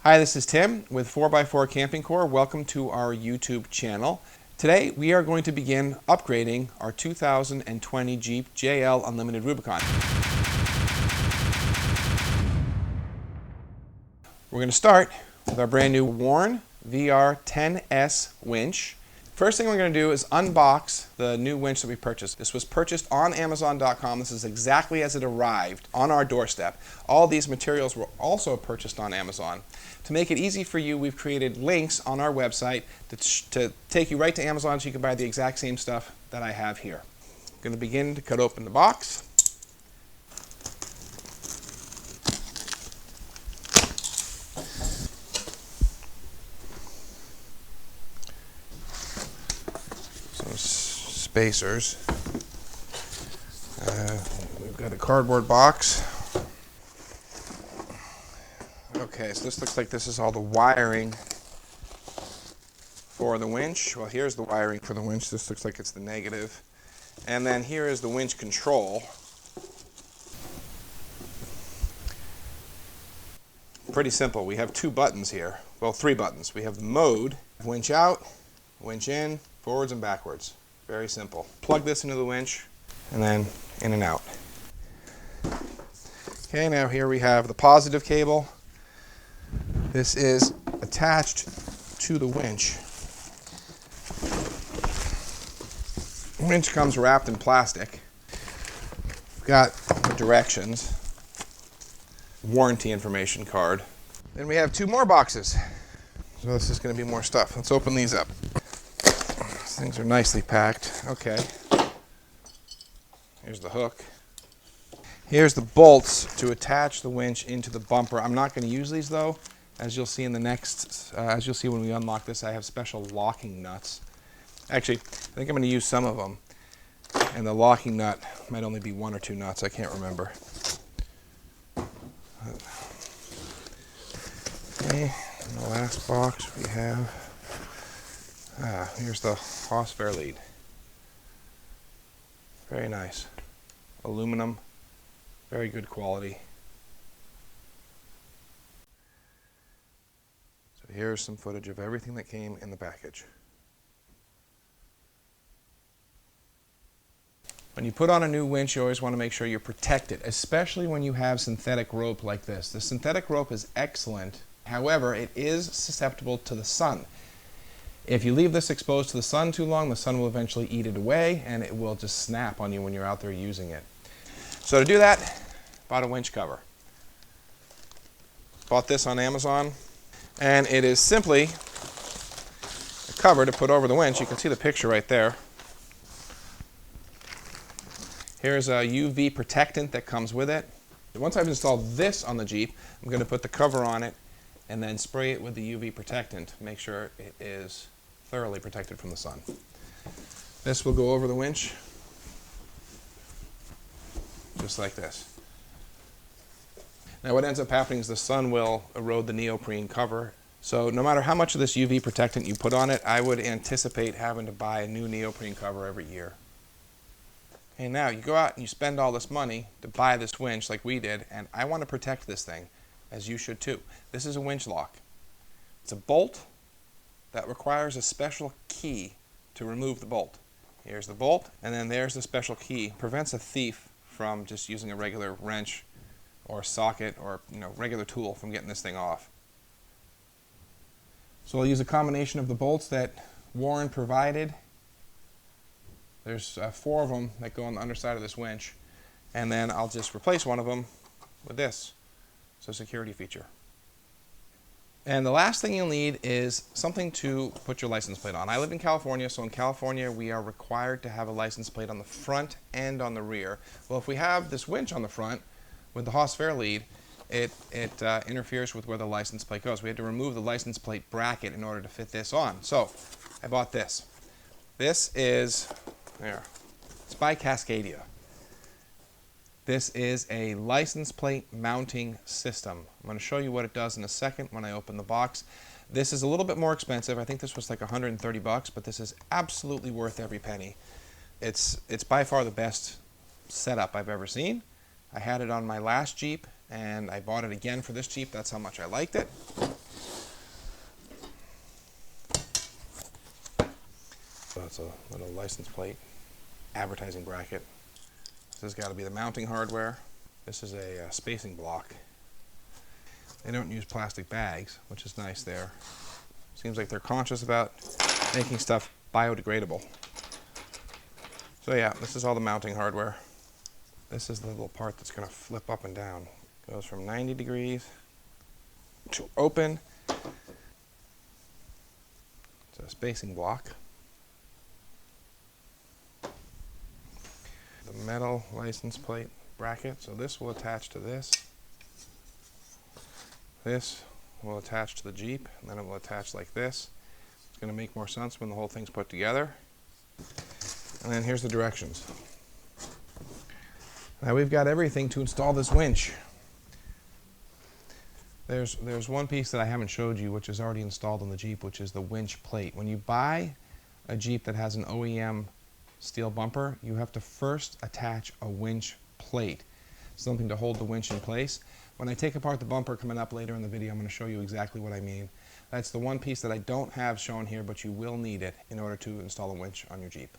Hi, this is Tim with 4x4 Camping Core. Welcome to our YouTube channel. Today we are going to begin upgrading our 2020 Jeep JL Unlimited Rubicon. We're going to start with our brand new WARN VR10-S Winch. First thing we're going to do is unbox the new winch that we purchased. This was purchased on Amazon.com. This is exactly as it arrived on our doorstep. All these materials were also purchased on Amazon. To make it easy for you, we've created links on our website to take you right to Amazon so you can buy the exact same stuff that I have here. I'm going to begin to cut open the box. Spacers. We've got a cardboard box. Okay, so this looks like this is all the wiring for the winch. Well, here's the wiring for the winch. This looks like it's the negative. And then here is the winch control. Pretty simple. We have two buttons here. Well, three buttons. We have the mode, winch out, winch in, forwards and backwards. Very simple. Plug this into the winch and then in and out. Okay, now here we have the positive cable. This is attached to the winch. The winch comes wrapped in plastic. We've got the directions, warranty information card. Then we have two more boxes. So this is going to be more stuff. Let's open these up. Things are nicely packed. Okay. Here's the hook. Here's the bolts to attach the winch into the bumper. I'm not going to use these though. As you'll see in the next, as you'll see when we unlock this, I have special locking nuts. Actually, I think I'm going to use some of them. And the locking nut might only be one or two nuts. I can't remember. Okay. In the last box we have. Here's the Hossfair lead. Very nice. Aluminum. Very good quality. So here's some footage of everything that came in the package. When you put on a new winch, you always want to make sure you're protected, especially when you have synthetic rope like this. The synthetic rope is excellent. However, it is susceptible to the sun. If you leave this exposed to the sun too long, the sun will eventually eat it away and it will just snap on you when you're out there using it. So to do that, bought a winch cover. Bought this on Amazon, and it is simply a cover to put over the winch. You can see the picture right there. Here's a UV protectant that comes with it. Once I've installed this on the Jeep, I'm going to put the cover on it and then spray it with the UV protectant. Make sure it is thoroughly protected from the sun. This will go over the winch, just like this. Now what ends up happening is the sun will erode the neoprene cover. So no matter how much of this UV protectant you put on it, I would anticipate having to buy a new neoprene cover every year. And now you go out and you spend all this money to buy this winch like we did, and I want to protect this thing, as you should too. This is a winch lock. It's a bolt that requires a special key to remove the bolt. Here's the bolt, and then there's the special key. Prevents a thief from just using a regular wrench or socket or regular tool from getting this thing off. So I'll use a combination of the bolts that WARN provided. There's 4 of them that go on the underside of this winch, and then I'll just replace one of them with this. It's a security feature. And the last thing you'll need is something to put your license plate on. I live in California, so in California we are required to have a license plate on the front and on the rear. Well, if we have this winch on the front with the Hossfair lead, it interferes with where the license plate goes. We had to remove the license plate bracket in order to fit this on. So I bought this. This is, it's by Cascadia. This is a license plate mounting system. I'm going to show you what it does in a second when I open the box. This is a little bit more expensive. I think this was like 130 bucks, but this is absolutely worth every penny. It's by far the best setup I've ever seen. I had it on my last Jeep, and I bought it again for this Jeep. That's how much I liked it. a little license plate advertising bracket. This has got to be the mounting hardware. This is a spacing block. They don't use plastic bags, which is nice there. Seems like they're conscious about making stuff biodegradable. So yeah, this is all the mounting hardware. This is the little part that's going to flip up and down. Goes from 90 degrees to open. It's a spacing block. The metal license plate bracket. So this will attach to this. This will attach to the Jeep, and then it will attach like this. It's going to make more sense when the whole thing's put together. And then here's the directions. Now we've got everything to install this winch. There's one piece that I haven't showed you, which is already installed on the Jeep, which is the winch plate. When you buy a Jeep that has an OEM steel bumper, you have to first attach a winch plate, something to hold the winch in place. When I take apart the bumper coming up later in the video, I'm going to show you exactly what I mean. That's the one piece that I don't have shown here, but you will need it in order to install a winch on your Jeep.